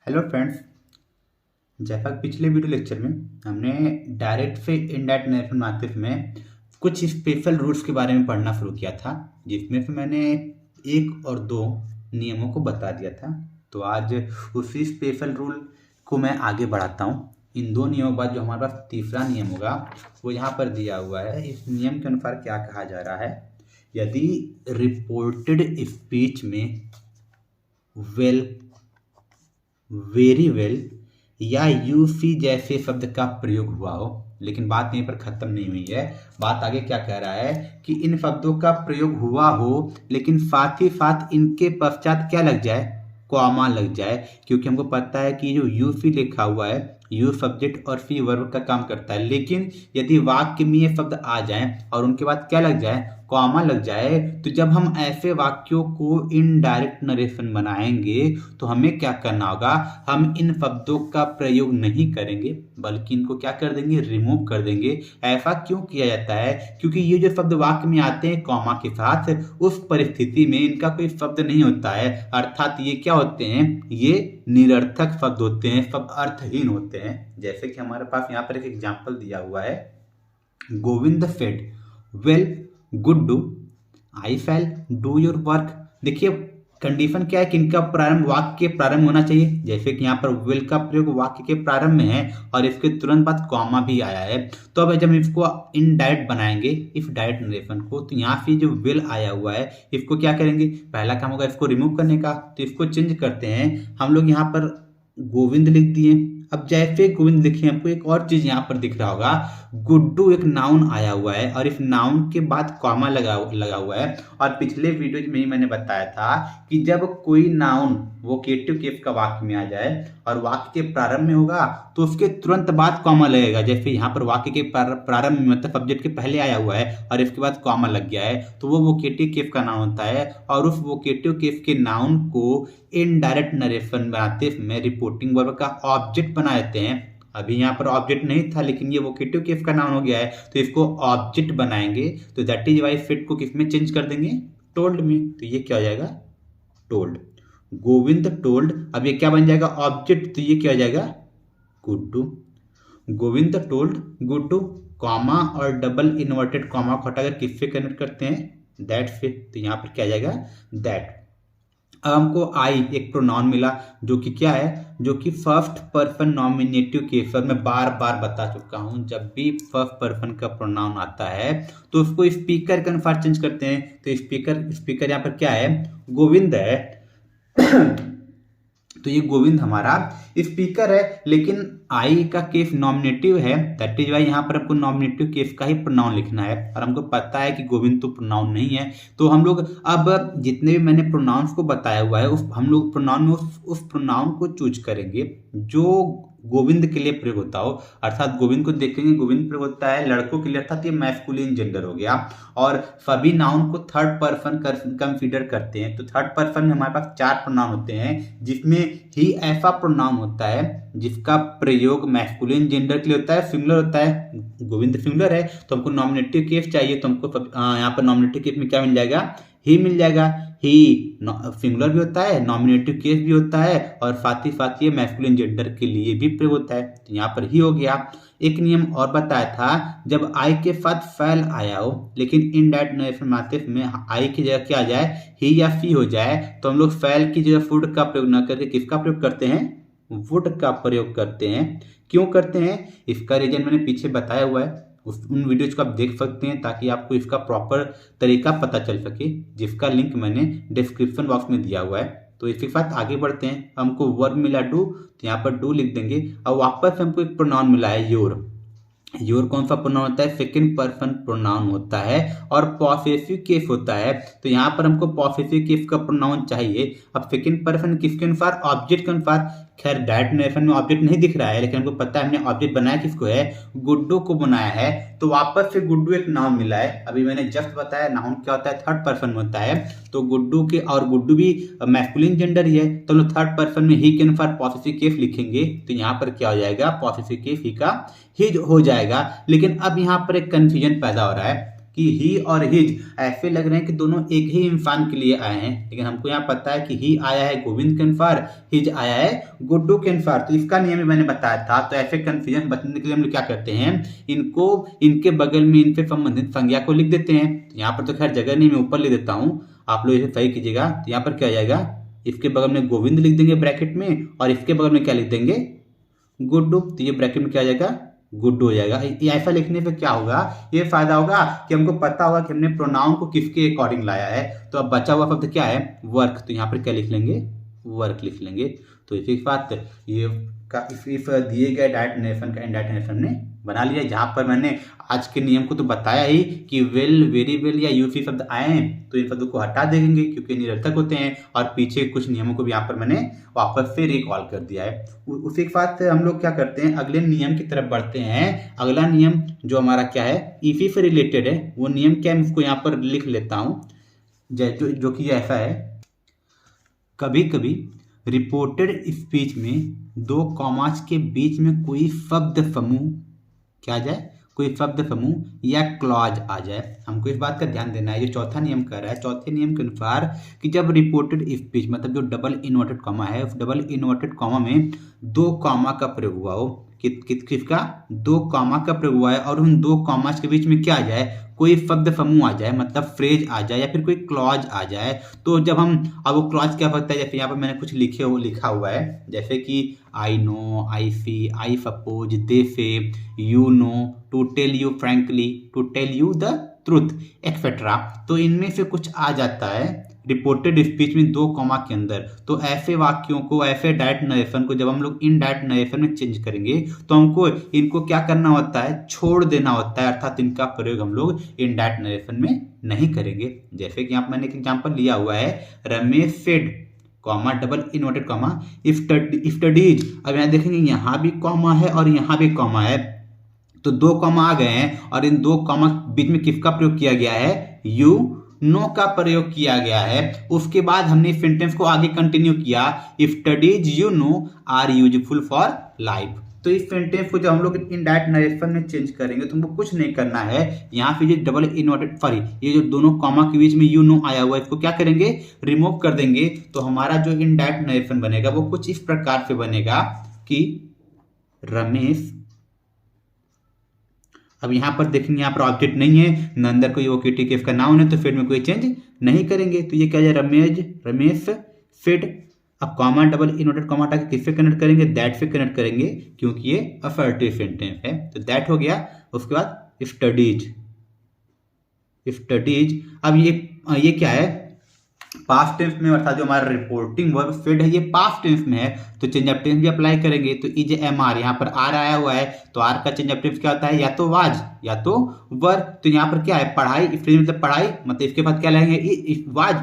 Hello friends. जैसा पिछले video lecture में हमने डायरेक्ट से इनडायरेक्ट नेशनल में कुछ स्पेशल रूल्स के बारे में पढ़ना शुरू किया था, जिसमें से मैंने एक और दो नियमों को बता दिया था। तो आज उसी स्पेशल रूल को मैं आगे बढ़ाता हूँ। इन दो नियमों के बाद जो हमारे पास तीसरा नियम होगा वो यहाँ पर दिया हुआ है। इस नियम के अनुसार क्या कहा जा रहा है, यदि रिपोर्टेड स्पीच में वेल, वेरी वेल या यू सी जैसे शब्द का प्रयोग हुआ हो, लेकिन बात यहीं पर खत्म नहीं हुई है। बात आगे क्या कह रहा है कि इन शब्दों का प्रयोग हुआ हो लेकिन साथ ही साथ इनके पश्चात क्या लग जाए, कॉमा लग जाए। क्योंकि हमको पता है कि जो यू सी लिखा हुआ है, यू सब्जेक्ट और सी वर्ब का काम करता है, लेकिन यदि वाक्य में ये शब्द आ जाए और उनके बाद क्या लग जाए, कॉमा लग जाए, तो जब हम ऐसे वाक्यों को इनडायरेक्ट नरेशन बनाएंगे तो हमें क्या करना होगा, हम इन शब्दों का प्रयोग नहीं करेंगे बल्कि इनको क्या कर देंगे, रिमूव कर देंगे। ऐसा क्यों किया जाता है? क्योंकि ये जो शब्द वाक्य में आते हैं कॉमा के साथ, उस परिस्थिति में इनका कोई शब्द नहीं होता है, अर्थात ये क्या होते हैं, ये निरर्थक शब्द होते हैं, शब्द अर्थहीन होते हैं। जैसे कि हमारे पास यहाँ पर एक एग्जाम्पल दिया हुआ है, Govind said well good do I फैल डू योर वर्क। देखिए कंडीशन क्या है कि इनका प्रारंभ वाक्य के प्रारंभ होना चाहिए। जैसे कि यहाँ पर विल का प्रयोग वाक्य के प्रारंभ में है और इसके तुरंत बाद कॉमा भी आया है। तो अब जब इसको इनडायरेक्ट बनाएंगे, इफ डायरेक्ट नरेशन को, तो यहाँ पे जो विल आया हुआ है इसको क्या करेंगे, पहला काम होगा इसको रिमूव करने का। तो इसको चेंज करते हैं हम लोग, यहाँ पर गोविंद लिख दिए। अब जैसे गोविंद लिखे, हमको एक और चीज यहाँ पर दिख रहा होगा, गुड्डू एक नाउन आया हुआ है और इस नाउन के बाद कॉमा लगा हुआ है। और पिछले वीडियो में ही मैंने बताया था कि जब कोई नाउन वोकेटिव केस का वाक्य में आ जाए और वाक्य के प्रारंभ में होगा तो उसके तुरंत बाद कॉमा लगेगा। जैसे यहाँ पर वाक्य के प्रारंभ में मतलब सब्जेक्ट के पहले आया हुआ है और इसके बाद कॉमा लग गया है, तो वो वोकेटिव केस का नाउन होता है। और उस वोकेटिव केस के नाउन को इनडायरेक्ट नरेशन बनाते समय रिपोर्टिंग वर्ब का ऑब्जेक्ट बना देते हैं। अभी यहाँ पर ऑब्जेक्ट नहीं था लेकिन ये वोकेटिव केस का नाउन हो गया है, तो इसको ऑब्जेक्ट बनाएंगे। तो दैट इज वाई फिट को किस में चेंज कर देंगे, टोल्ड में। तो ये क्या हो जाएगा, टोल्ड। गोविंद टोल्ड, अब ये क्या बन जाएगा, ऑब्जेक्ट, तो ये क्या हो जाएगा, गुड्डू। गोविंद टोल्ड गुड्डू, कॉमा और डबल इन्वर्टेड कॉमा को हटाकर किससे कनेक्ट करते हैं, दैट से। तो यहाँ पर क्या आ जाएगा, दैट। अब हमको आई एक प्रोनाउन मिला जो कि क्या है, जो कि फर्स्ट पर्सन नॉमिनेटिव केस। और मैं बार बार बता चुका हूं, जब भी फर्स्ट पर्सन का प्रोनाउन आता है तो उसको स्पीकर के अनुसार चेंज करते हैं। तो स्पीकर यहाँ पर क्या है, गोविंद है। तो ये गोविंद हमारा स्पीकर है, लेकिन आई का केस नॉमिनेटिव है, दैट इज वाई यहाँ पर हमको नॉमिनेटिव केस का ही प्रोनाउन लिखना है। और हमको पता है कि गोविंद तो प्रोनाउन नहीं है, तो हम लोग अब जितने भी मैंने प्रोनाउंस को बताया हुआ है हम लोग प्रोनाउन में उस प्रोनाउन को चूज करेंगे जो गोविंद के लिए प्रयोग होता हो। अर्थात गोविंद को देखेंगे, गोविंद प्रयोग होता है लड़कों के लिए, अर्थात ये मैस्कुलिन जेंडर हो गया। और सभी नाउन को थर्ड पर्सन कंसीडर करते हैं। तो थर्ड पर्सन में हमारे पास 4 प्रोनाउन होते हैं, जिसमें ही ऐसा प्रोनाउन होता है जिसका प्रयोग मैस्कुलिन जेंडर के लिए होता है, सिंगुलर होता है। गोविंद सिंगुलर है तो हमको नॉमिनेटिव केस चाहिए, तो हमको यहाँ पर नॉमिनेटिव केस में क्या मिल जाएगा, ही मिल जाएगा। ही सिंगुलर भी होता है, नॉमिनेटिव केस भी होता है और साथ ही साथ ये मैस्कुलिन जेंडर के लिए भी प्रयोग होता है। तो यहाँ पर ही हो गया। एक नियम और बताया था, जब आई के साथ फैल आया हो लेकिन इनडायरेक्ट नरेशन माध्यम में आई की जगह क्या आ जाए, ही या सी हो जाए, तो हम लोग फैल की जगह फुड का प्रयोग न करके किसका प्रयोग करते हैं, वुड का प्रयोग करते हैं। क्यों करते हैं, इसका रीजन मैंने पीछे बताया हुआ है, उन वीडियोज को आप देख सकते हैं ताकि आपको इसका प्रॉपर तरीका पता चल सके, जिसका लिंक मैंने डिस्क्रिप्शन बॉक्स में दिया हुआ है। तो इसके साथ आगे बढ़ते हैं। हमको वर्ब मिला डू, तो यहाँ पर डू लिख देंगे। अब वापस हमको एक प्रोनाउन मिला है योर। योर कौन सा प्रोनाउन होता है, सेकंड पर्सन प्रोनाउन होता है और पॉसेसिव केस होता है। तो यहाँ पर हमको पॉसेसिव केस का प्रोनाउन चाहिए। अब सेकंड पर्सन किसके अनुसार, ऑब्जेक्ट के अनुसार। खैर डायरेक्ट नरेशन में ऑब्जेक्ट नहीं दिख रहा है, लेकिन हमको पता है हमने ऑब्जेक्ट बनाया किसको है, गुड्डू को बनाया है। तो वापस से गुड्डू एक नाउन मिला है। अभी मैंने जस्ट बताया नाउन क्या होता है, थर्ड पर्सन में होता है। तो गुड्डू के, और गुड्डू भी मैस्कुलिन जेंडर ही है, तो हम लोग थर्ड पर्सन में ही के अनुसार पॉसेसिव केस लिखेंगे। तो यहाँ पर क्या हो जाएगा, पॉसेसिव केस ही का ही हो जाएगा। लेकिन अब यहाँ पर एक कंफ्यूजन पैदा हो रहा है। कि ही और हिज ऐसे लग रहे हैं कि दोनों एक ही इंसान के लिए आए हैं, लेकिन हमको यहाँ पता है कि ही आया है गोविंद के अनुसार, हिज आया है गुड्डू के अनुसार। तो इसका नियम भी मैंने बताया था। तो ऐसे कंफ्यूजन बचने के लिए हम लोग क्या करते हैं, इनको इनके बगल में इनसे संबंधित संज्ञा को लिख देते हैं। यहाँ पर तो खैर जगह नहीं, मैं ऊपर लिख देता हूँ, आप लोग इसे सही कीजिएगा। तो यहाँ पर क्या आ जाएगा, इसके बगल में गोविंद लिख देंगे ब्रैकेट में, और इसके बगल में क्या लिख देंगे, गुड्डू। तो ये ब्रैकेट में क्या आ जाएगा, गुड्डू हो जाएगा। ऐसा लिखने पे क्या होगा, ये फायदा होगा कि हमको पता होगा कि हमने प्रोनाउन को किसके अकॉर्डिंग लाया है। तो अब बचा हुआ शब्द क्या है, वर्क। तो यहाँ पर क्या लिख लेंगे, वर्क लिख लेंगे। तो इसी बात ये इस दिए गए डायरेक्ट नेरेशन का इनडायरेक्ट नेरेशन ने बना लिया। जहाँ पर मैंने आज के नियम को तो बताया ही कि वेल, वेरी वेल या यूसी शब्द आए हैं तो इन शब्दों को हटा देंगे क्योंकि निरर्थक होते हैं, और पीछे कुछ नियमों को भी यहाँ पर मैंने वापस से रिकॉल कर दिया है। उसी के साथ हम लोग क्या करते हैं, अगले नियम की तरफ बढ़ते हैं। अगला नियम जो हमारा क्या है, इसी से रिलेटेड है। वो नियम क्या है, उसको यहाँ पर लिख लेता हूँ, जो कि ऐसा है, कभी कभी रिपोर्टेड स्पीच में दो कॉमास के बीच में कोई शब्द समूह क्या आ जाए, कोई शब्द समूह या क्लॉज आ जाए। हमको इस बात का ध्यान देना है, जो चौथा नियम कर रहा है, चौथे नियम के अनुसार कि जब रिपोर्टेड स्पीच मतलब जो डबल इन्वर्टेड कॉमा है, उस डबल इन्वर्टेड कॉमा में दो कॉमा का प्रयोग हुआ हो, किसका, दो कॉमा का प्रयोग हुआ है, और उन दो कॉमास के बीच में क्या आ जाए, कोई शब्द समूह आ जाए, मतलब फ्रेज आ जाए या फिर कोई क्लॉज आ जाए। तो जब हम, अब वो क्लॉज क्या होता है, जैसे यहाँ पर मैंने कुछ लिखा हुआ है, जैसे कि I know, I C, I suppose, they say, you know, to tell you frankly, to tell you the truth, etcetera. तो इनमें से कुछ आ जाता है रिपोर्टेड स्पीच में दो कॉमा के अंदर। तो ऐसे वाक्यों को, ऐसे डायरेक्ट नरेशन को जब हम लोग इनडायरेक्ट नरेशन में चेंज करेंगे तो हमको इनको क्या करना होता है, छोड़ देना होता है, अर्थात इनका प्रयोग हम लोग इनडायरेक्ट नरेशन में नहीं करेंगे। जैसे कि यहाँ मैंने एक एग्जाम्पल लिया हुआ है, Ramesh said comma double inverted comma studies. अब यहाँ देखेंगे यहाँ भी कॉमा है और यहाँ भी कॉमा है, तो दो कॉमा आ गए हैं, और इन दो कॉमा बीच में किसका प्रयोग किया गया है, यू नो का प्रयोग किया गया है। उसके बाद हमने इस सेंटेंस को आगे कंटिन्यू किया, studies you know are useful for life. तो इस सेंटेंस को जब हम लोग इनडायरेक्ट नरेशन में चेंज करेंगे तो हमको कुछ नहीं करना है। यहाँ पे जो डबल इन्वर्टेड, सॉरी, ये जो दोनों कॉमा के बीच में यू नो आया हुआ है, इसको क्या करेंगे, रिमूव कर देंगे। तो हमारा जो इनडायरेक्ट नरेशन बनेगा वो कुछ इस प्रकार से बनेगा कि रमेश, अब यहाँ पर देखेंगे यहाँ पर ऑब्जेक्ट नहीं है, न अंदर कोई ओकेटी केस का नाउन है, तो फिर में कोई चेंज नहीं करेंगे। तो ये क्या है, रमेश फिड। अब कॉमा डबल इन्वर्टेड कॉमा हटा के किससे कनेक्ट करेंगे, दैट से कनेक्ट करेंगे, क्योंकि ये असर्टिव सेंटेंस है। तो दैट हो गया। उसके बाद स्टडीज। अब ये क्या है, पास्ट टेंस में, अर्थात जो हमारा रिपोर्टिंग वर्ब फिड है ये पास्ट टेंस में है, तो चेंज ऑफ टेंस भी अप्लाई करेंगे। तो इज एम आर, यहाँ पर आर आया हुआ है, तो आर का चेंज ऑफ टेंस क्या होता है, या तो वाज या तो वर। तो यहाँ पर क्या है, पढ़ाई, मतलब पढ़ाई, मतलब इसके बाद क्या लाएंगे, वाज।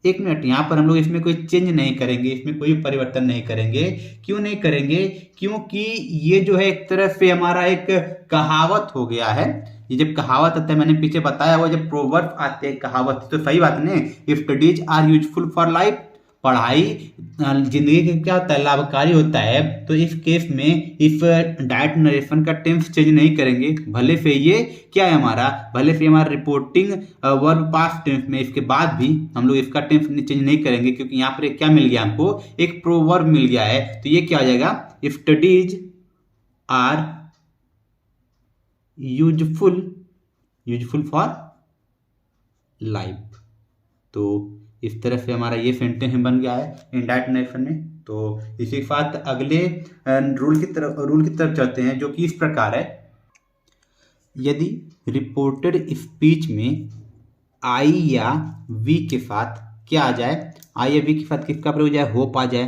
एक मिनट, यहाँ पर हम लोग इसमें कोई चेंज नहीं करेंगे, इसमें कोई परिवर्तन नहीं करेंगे। क्यों नहीं करेंगे, क्योंकि ये जो है एक तरह से हमारा एक कहावत हो गया है। ये जब कहावत आता है, मैंने पीछे बताया हुआ, जब प्रोवर्ब आते हैं कहावत, तो सही बात नहीं, studies are useful for life, पढ़ाई जिंदगी के क्या होता है, लाभकारी होता है। तो इस केस में इफ डायरेक्ट नरेशन का टेंस चेंज नहीं करेंगे, भले से ये क्या है हमारा, भले से हमारा रिपोर्टिंग वर्ब पास्ट टेंस में, इसके बाद भी हम लोग इसका टेंस चेंज नहीं करेंगे, क्योंकि यहाँ पर क्या मिल गया हमको, एक प्रोवर्ब मिल गया है। तो ये क्या हो जाएगा, studies are useful for life. तो इस तरह से हमारा ये सेंटेंस बन गया है इनडायरेक्ट नरेशन में। तो इसी के साथ अगले रूल की तरफ चलते हैं, जो कि इस प्रकार है, यदि रिपोर्टेड स्पीच में आई या वी के साथ क्या आ जाए, आई या वी के साथ किसका प्रयोग हो जाए, होप आ जाए,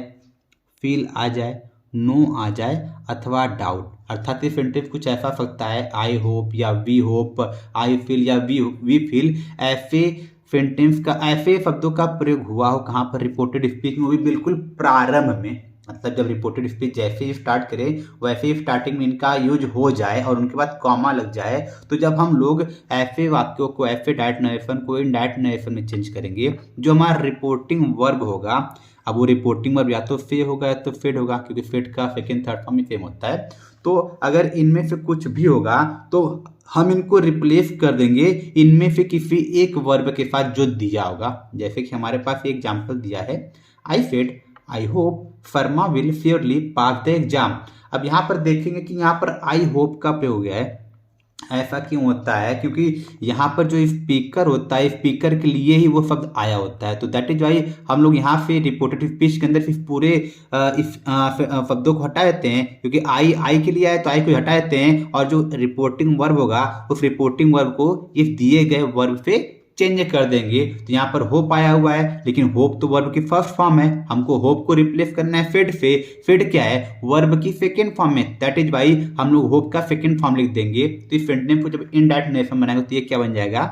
फील आ जाए, नो आ जाए, अथवा डाउट। अर्थात ये सेंटेंस कुछ ऐसा सकता है, आई होप या वी होप, आई फील या वी फील, ऐसे सेंटेंस का, ऐसे शब्दों का प्रयोग हुआ हो कहाँ पर, रिपोर्टेड स्पीच में, भी बिल्कुल प्रारंभ में। मतलब जब रिपोर्टेड स्पीच जैसे ही स्टार्ट करें वैसे ही स्टार्टिंग में इनका यूज हो जाए और उनके बाद कॉमा लग जाए। तो जब हम लोग ऐसे वाक्यों को, ऐसे डायरेक्ट नरेशन को इनडायरेक्ट नरेशन में चेंज करेंगे, जो हमारा रिपोर्टिंग वर्ब होगा, अब वो रिपोर्टिंग वर्ब या तो से होगा या तो फेड होगा, क्योंकि फेड का सेकेंड थर्ड फॉर्म में सेम होता है। तो अगर इनमें से कुछ भी होगा तो हम इनको रिप्लेस कर देंगे इनमें से किसी एक वर्ब के साथ जो दिया होगा। जैसे कि हमारे पास एक एग्जाम्पल दिया है, I said I hope pharma will surely pass the exam. अब यहाँ पर देखेंगे कि यहाँ पर आई होप का प्रयोग हो गया है। ऐसा क्यों होता है? क्योंकि यहाँ पर जो स्पीकर होता है, स्पीकर के लिए ही वो शब्द आया होता है। तो दैट इज वाई हम लोग यहाँ से रिपोर्टेड स्पीच के अंदर इस पूरे इस शब्दों को हटा देते हैं, क्योंकि आई के लिए आए तो आई को हटा देते हैं, और जो रिपोर्टिंग वर्ब होगा उस रिपोर्टिंग वर्ब को इस दिए गए वर्ब से चेंज कर देंगे। तो यहाँ पर होप आया हुआ है, लेकिन होप तो वर्ब की फर्स्ट फॉर्म है, हमको होप को रिप्लेस करना है फेड से। फेड क्या है? वर्ब की सेकेंड फॉर्म में। दैट इज वाई हम लोग होप का सेकेंड फॉर्म लिख देंगे। तो इस सेंटेंस को जब इनडायरेक्ट नेशन बनाएंगे तो ये क्या बन जाएगा?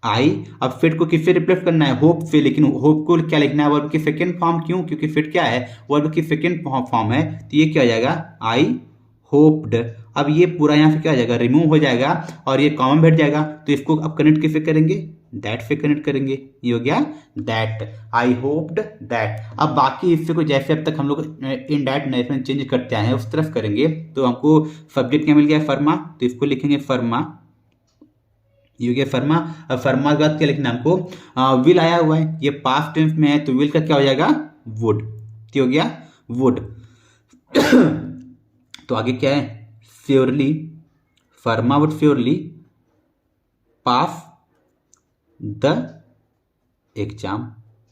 आई। अब फेड को किससे रिप्लेस करना है? होप से, लेकिन होप को क्या लिखना है? वर्ब की सेकेंड फॉर्म। क्यों? क्योंकि फेड क्या है? वर्ब की सेकेंड फॉर्म है। तो ये क्या हो जाएगा? आई होप्ड। अब ये पूरा यहाँ से क्या हो जाएगा? रिमूव हो जाएगा और ये कॉमन बैठ जाएगा। तो इसको अब कनेक्ट किससे करेंगे? दैट से कनेक्ट करेंगे। ये हो गया दैट, आई होप्ड दैट। अब बाकी इससे को जैसे अब तक हम लोग इनडायरेक्ट नेशन चेंज करते आए हैं उस तरफ करेंगे। तो हमको सब्जेक्ट क्या मिल गया? फर्मा। तो इसको लिखेंगे फर्मा। ये हो गया फर्मा। अब फर्मा के बाद क्या लिखना है हमको? विल आया हुआ है, ये पास्ट टेंस में है, तो विल का क्या हो जाएगा? वुड। तो हो गया वुड। तो आगे क्या है? Surely, pharma would surely pass the exam.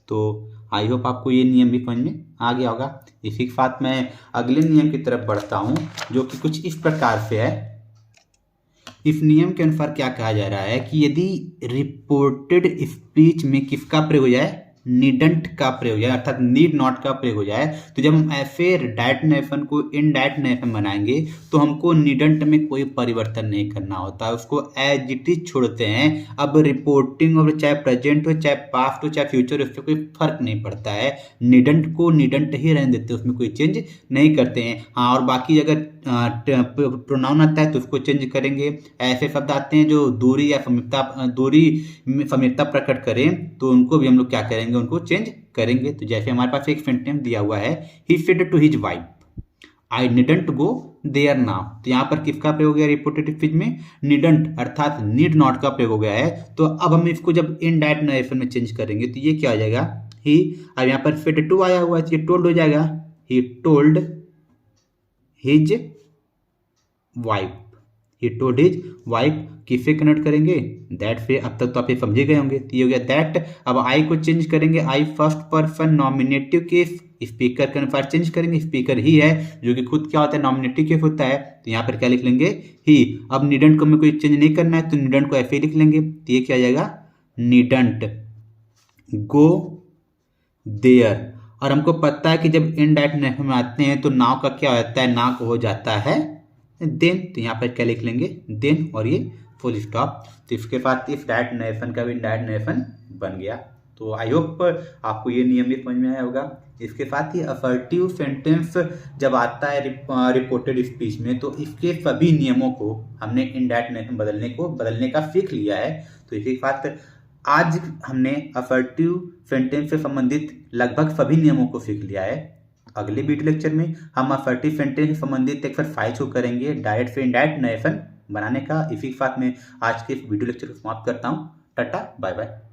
तो आई होप आपको ये नियम भी समझ में आ गया होगा। इसी के साथ मैं अगले नियम की तरफ बढ़ता हूँ, जो कि कुछ इस प्रकार से है। इस नियम के अनुसार क्या कहा जा रहा है कि यदि रिपोर्टेड स्पीच में किसका प्रयोग हो जाए? नीडंट का प्रयोग हो जाए, अर्थात नीड नॉट का प्रयोग हो जाए। तो जब हम ऐसे डायरेक्ट नेशन को इनडायरेक्ट नेशन बनाएंगे तो हमको नीडंट में कोई परिवर्तन नहीं करना होता है, उसको एज इट इज छोड़ते हैं। अब रिपोर्टिंग और चाहे प्रेजेंट हो, चाहे पास्ट हो, चाहे फ्यूचर हो, उससे कोई फर्क नहीं पड़ता है। नीडंट को नीडंट ही रहने देते हैं, उसमें कोई चेंज नहीं करते हैं। हाँ, और बाकी अगर प्रोनाउन आता है तो उसको चेंज करेंगे। ऐसे शब्द आते हैं जो दूरी या समीपता प्रकट करें, तो उनको भी हम लोग क्या करेंगे? उनको चेंज करेंगे। तो जैसे हमारे पास एक सेंटेंस दिया हुआ है, he said to his wife I needn't go there now. तो यहाँ पर किसका प्रयोग हो गया? रिपोर्टेड स्पीच में नीडंट अर्थात नीड नॉट का प्रयोग हो गया है। तो अब हम इसको जब इनडायरेक्ट नरेशन में चेंज करेंगे तो ये क्या हो जाएगा? ही। अब यहाँ पर सेड टू आया हुआ है तो ये टोल्ड हो जाएगा, he told his wife. He told his wife किससे कनेक्ट करेंगे? दैट से। अब तक तो आप ये समझे गए होंगे। तो ये हो गया दैट। अब आई को चेंज करेंगे, I first person nominative case, speaker के अनुसार चेंज करेंगे। स्पीकर ही है, जो कि खुद क्या होता है? नॉमिनेटिव केस होता है। तो यहाँ पर क्या लिख लेंगे? ही। अब नीडंट को हमें कोई चेंज नहीं करना है, तो नीडंट को ऐसे ही लिख लेंगे। तो ये क्या आ जाएगा? Needn't go there. और हमको पता है कि जब इनडायरेक्ट नेशन में आते हैं तो नाउ का क्या होता है? नाउ हो जाता है देन। तो यहाँ पर क्या लिख लेंगे? देन, और ये फुल स्टॉप। तो इसके साथ इस डायरेक्ट नेशन का भी इनडायरेक्ट नेशन बन गया। तो आई होप आपको ये नियम भी समझ में आया होगा। इसके साथ ही असर्टिव सेंटेंस जब आता है रिपोर्टेड स्पीच में, तो इसके सभी नियमों को हमने इनडायरेक्ट नेशन बदलने का सीख लिया है। तो इसी के साथ आज हमने असर्टिव सेंटेंस से संबंधित लगभग सभी नियमों को सीख लिया है। अगले वीडियो लेक्चर में हम असर्टिव सेंटेंस से संबंधित एक्सरसाइज को करेंगे, डायरेक्ट से इनडायरेक्ट नेशन बनाने का। इसी के साथ में आज के वीडियो लेक्चर को समाप्त करता हूँ। Tata, bye bye.